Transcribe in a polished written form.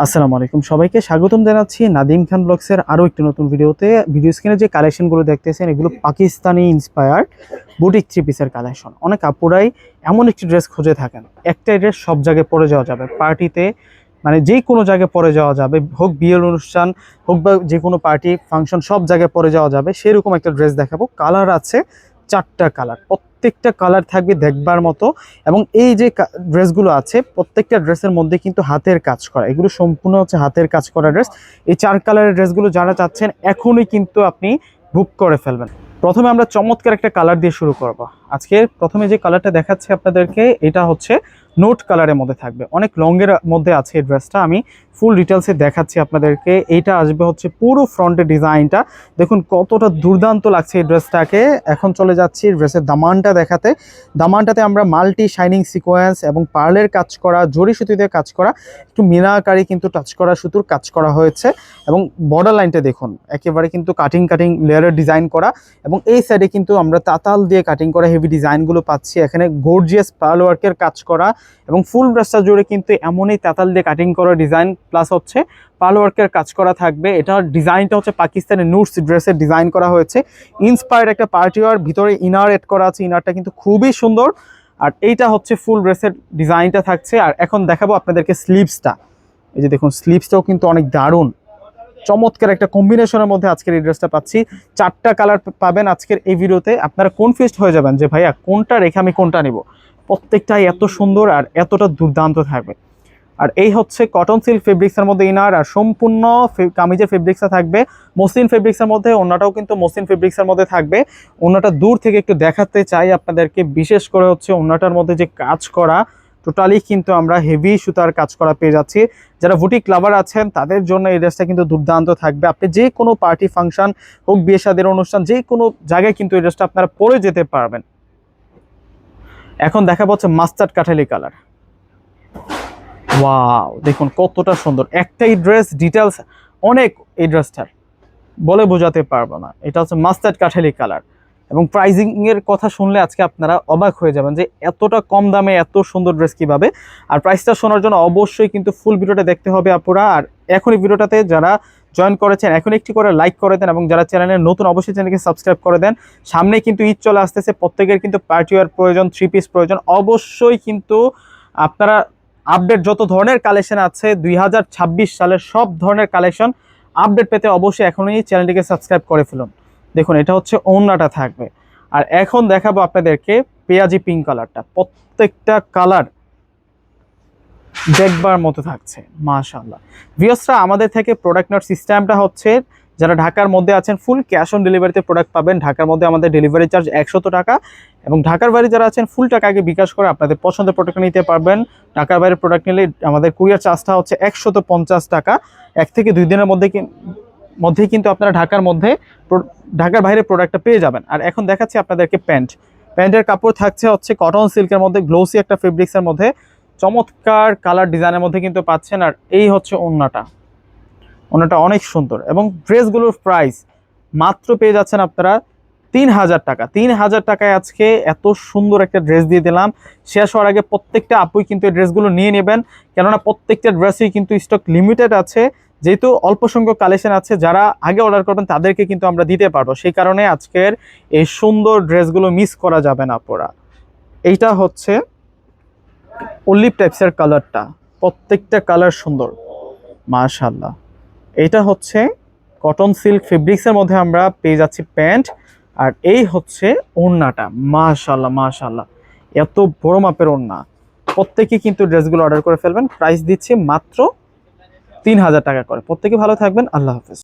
আসসালামু আলাইকুম, সবাইকে স্বাগতম জানাচ্ছি নাদিম খান ব্লগসের আরও একটি নতুন ভিডিওতে। ভিডিও স্ক্রিনে যে কালেকশনগুলো দেখতেছেন এগুলো পাকিস্তানি ইন্সপায়ার্ড বুটিক থ্রি পিসের কালেকশন। অনেক আপুরাই এমন একটি ড্রেস খুঁজে থাকেন, একটাই ড্রেস সব জায়গায় পরে যাওয়া যাবে, পার্টিতে মানে যে কোনো জায়গায় পরে যাওয়া যাবে, হোক বিয়ের অনুষ্ঠান হোক বা যে কোনো পার্টি ফাংশন সব জায়গায় পরে যাওয়া যাবে, সেরকম একটা ড্রেস দেখাবো। কালার আছে 4টা কালার, প্রত্যেকটা কালার থাকবে দেখবার মতো। এবং এই যে ড্রেসগুলো আছে প্রত্যেকটা ড্রেসের মধ্যে কিন্তু হাতের কাজ করা, এগুলো সম্পূর্ণ হচ্ছে হাতের কাজ করা ড্রেস। এই 4 কালারের ড্রেসগুলো যারা চাচ্ছেন এখনই কিন্তু আপনি বুক করে ফেলবেন। প্রথমে আমরা চমৎকার একটা কালার দিয়ে শুরু করব। আজকে প্রথমে যে কালারটা দেখাচ্ছি আপনাদেরকে, এটা হচ্ছে নোট কালারের মধ্যে থাকবে, অনেক লংয়ের মধ্যে আছে এই ড্রেসটা। আমি ফুল ডিটেলসে দেখাচ্ছি আপনাদেরকে। এইটা আসবে হচ্ছে পুরো ফ্রন্টের ডিজাইনটা, দেখুন কতটা দুর্দান্ত লাগছে এই ড্রেসটাকে। এখন চলে যাচ্ছি ড্রেসের দামানটা দেখাতে। দামানটাতে আমরা মাল্টি শাইনিং সিকোয়েন্স এবং পার্লের কাজ করা, জরি সুতিতে কাজ করা, একটু মিনাকারি কিন্তু টাচ করা সুতোর কাজ করা হয়েছে। এবং বর্ডার লাইনটা দেখুন একেবারে কিন্তু কাটিং লেয়ারের ডিজাইন করা, এবং এই সাইডে কিন্তু আমরা তাতাল দিয়ে কাটিং করা হেভি ডিজাইনগুলো পাচ্ছি। এখানে গর্জিয়াস পার্ল ওয়ার্কের কাজ করা এবং ফুল ড্রেসটা জুড়ে কিন্তু এমনই তাতাল দিয়ে কাটিং করা ডিজাইন প্লাস হচ্ছে পার্ল ওয়ার্কের কাজ করা থাকবে। এটা ডিজাইনটা হচ্ছে পাকিস্তানের নুটস ড্রেসের ডিজাইন করা হয়েছে, ইন্সপায়ার্ড একটা পার্টি ওয়ার, ভিতরে ইনার এড করা আছে, ইনারটা কিন্তু খুবই সুন্দর। আর এইটা হচ্ছে ফুল ড্রেসের ডিজাইনটা থাকছে। আর এখন দেখাবো আপনাদেরকে স্লিভসটা। এই যে দেখুন স্লিভসটাও কিন্তু অনেক দারুণ চমৎকার একটা কম্বিনেশনের মধ্যে আজকের এই ড্রেসটা পাচ্ছি। 4টা কালার পাবেন আজকের এই ভিডিওতে। আপনারা কনফিউজড হয়ে যাবেন যে ভাইয়া কোনটা রেখে আমি কোনটা নিব, প্রত্যেকটাই এত সুন্দর আর এতটা দুর্দান্ত থাকবে। আর এই হচ্ছে কটন সিল্ক ফেব্রিক্সের মধ্যে ইনার, আর সম্পূর্ণ কামিজের ফেব্রিক্সটা থাকবে মসলিন ফেব্রিক্সের মধ্যে, ওন্নাটাও কিন্তু মসলিন ফেব্রিক্সের মধ্যে থাকবে। ওন্নাটা দূর থেকে একটু দেখাতে চাই আপনাদেরকে, বিশেষ করে হচ্ছে ওন্নাটার মধ্যে যে কাজ করা, টোটালি কিন্তু আমরা হেভি সুতার কাজ করা পেয়ে যাচ্ছি। যারা বুটিক লাভার আছেন তাদের জন্য এই ড্রেসটা কিন্তু দুর্দান্ত থাকবে। আপনি যে কোনো পার্টি ফাংশন হোক, বিয়ে শাদীর অনুষ্ঠান, যে কোনো জায়গায় কিন্তু এই ড্রেসটা আপনারা পরে যেতে পারবেন। এখন দেখা পাচ্ছে মাস্টার্ড কাঠালি কালার। ওয়াও, দেখুন কতটা সুন্দর একটাই ড্রেস, ডিটেলস অনেক এই ড্রেসটার বলে বোঝাতে পারবো না। এটা হচ্ছে মাস্টার্ড কাঠালি কালার, এবং প্রাইজিং এর কথা শুনলে আজকে আপনারা অবাক হয়ে যাবেন যে এতটা কম দামে এত সুন্দর ড্রেস কিভাবে। আর প্রাইসটা শোনার জন্য অবশ্যই কিন্তু ফুল ভিডিওটা দেখতে হবে আপুরা। আর এখনই ভিডিওটাতে যারা জয়েন করেছেন এখন একটি করে লাইক করে দেন, এবং যারা চ্যানেলে নতুন অবশ্যই চ্যানেলকে সাবস্ক্রাইব করে দেন। সামনে কিন্তু ঈদ চলে আসতেছে, প্রত্যেকের কিন্তু পার্টি ওয়্যার প্রয়োজন, থ্রি পিস প্রয়োজন। অবশ্যই কিন্তু আপনারা আপডেট যত ধরনের কালেকশন আছে 2026 সালের সব ধরনের কালেকশন আপডেট পেতে অবশ্যই এখনই চ্যানেলটিকে সাবস্ক্রাইব করে ফেলুন। দেখুন এটা হচ্ছে ওড়নাটা থাকবে। আর এখন দেখাবো আপনাদেরকে পেঁয়াজি পিঙ্ক কালারটা, প্রত্যেকটা কালার দেখবার মতো থাকছে মাশাআল্লাহ। ভিউয়ার্সরা, আমাদের থেকে প্রোডাক্ট নেওয়ার সিস্টেমটা হচ্ছে যারা ঢাকার মধ্যে আছেন ফুল ক্যাশ অন ডেলিভারিতে প্রোডাক্ট পাবেন। ঢাকার মধ্যে আমাদের ডেলিভারি চার্জ 100 টাকা, এবং ঢাকার বাইরে যারা আছেন ফুল টাকা আগে বিকাশ করে আপনাদের পছন্দের প্রোডাক্ট নিতে পারবেন। ঢাকার বাইরে প্রোডাক্ট নিলে আমাদের কুরিয়ার চার্জটা হচ্ছে 150 টাকা। 1 থেকে 2 দিনের মধ্যেই কিন্তু আপনারা ঢাকার বাইরে প্রোডাক্টটা পেয়ে যাবেন। আর এখন দেখাচ্ছি আপনাদেরকে প্যান্টের কাপড় থাকছে হচ্ছে কটন সিল্কের মধ্যে, গ্লোসি একটা ফেব্রিক্সের মধ্যে, চমৎকার কালার ডিজাইনের মধ্যে কিন্তু পাচ্ছেন। আর এই হচ্ছে ওড়নাটা অনেক সুন্দর, এবং ড্রেসগুলোর প্রাইস মাত্র পেয়ে যাচ্ছেন আপনারা 3000 টাকা। 3000 টাকায় আজকে এত সুন্দর একটা ড্রেস দিয়ে দিলাম। শেষ হওয়ার আগে প্রত্যেকটা আপুই কিন্তু এই ড্রেসগুলো নিয়ে নেবেন, কেননা প্রত্যেকটা ড্রেসই কিন্তু স্টক লিমিটেড আছে। যেহেতু অল্প সংখ্যক কালেকশন আছে, যারা আগে অর্ডার করবেন তাদেরকে কিন্তু আমরা দিতে পারবো, সেই কারণে আজকের এই সুন্দর ড্রেসগুলো মিস করা যাবে না আপুরা। এইটা হচ্ছে অলিভ টাইপসের কালারটা, প্রত্যেকটা কালার সুন্দর মাশাআল্লাহ। এইটা হচ্ছে কটন সিল্ক ফেব্রিক্সের মধ্যে আমরা পেয়ে যাচ্ছি প্যান্ট, আর এই হচ্ছে ওড়নাটা মাশাআল্লাহ এত বড় মাপের ওড়না। প্রত্যেকে কিন্তু ড্রেসগুলো অর্ডার করে ফেলবেন। প্রাইস দিচ্ছি মাত্র 3000 টাকা করে। প্রত্যেকে ভালো থাকবেন, আল্লাহ হাফেজ।